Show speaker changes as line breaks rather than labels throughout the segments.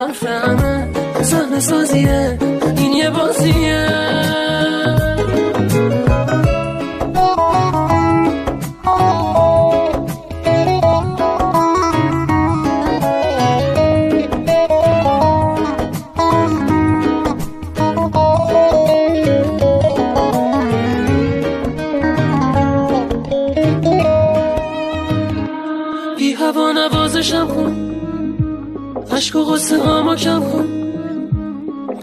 حرف همه صحنه سازیه، این یه بازیه. بی هوا نوازشم کن، عشق و غصه هامو کم کن،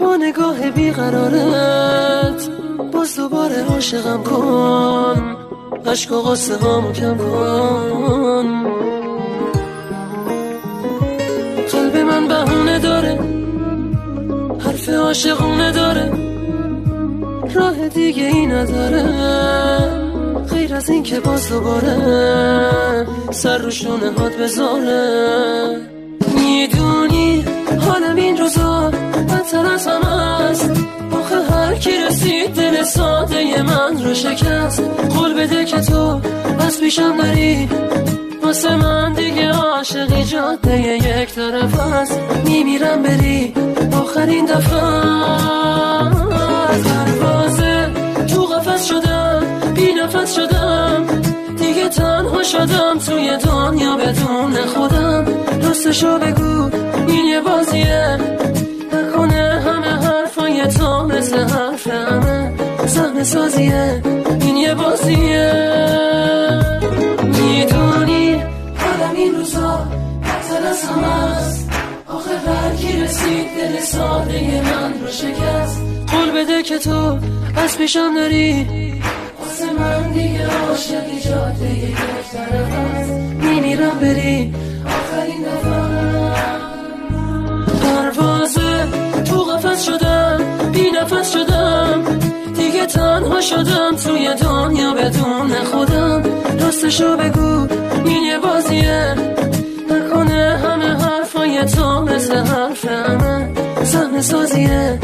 با نگاه بیقرارت باز دوباره عاشقم کن، عشق و غصه هامو کم کن. قلب من بهونه داره، حرف عاشقونه داره، راه دیگه ای نداره غیر از این که باز دوباره سر رو شونه هات بذاره. میدونی حالم این روزا بدتر از همه است، آخه هر کی رسید دل ساده من رو شکست. قول بده که تو از پیشم نری، واسه من دیگه عاشقی جاده یک طرف است. میمیرم بری آخرین دفعه، دروازه تو قفس شدم، بی نفس شدم، دیگه تنها شدم توی دنیا بدون خودم. راستشو بگو این یه بازیه، نکنه همه حرفای تو مثل حرف همه صحنه سازیه، این یه بازیه. میدونی حالم این روزا بدتر از همه است، آخه هر کی رسید دل ساده من رو شکست. قول بده که تو از پیشم نری، واسه من دیگه عاشقی جاده یک طرف است. میمیرم بری آخرین دفعه، پروازه تو قفس شدم، بی نفس شدم، دیگه تنها شدم توی دنیا بدون خودم. راستشو بگو این یه بازیه، نکنه همه حرفای تو مثل حرف همه صحنه سازیه،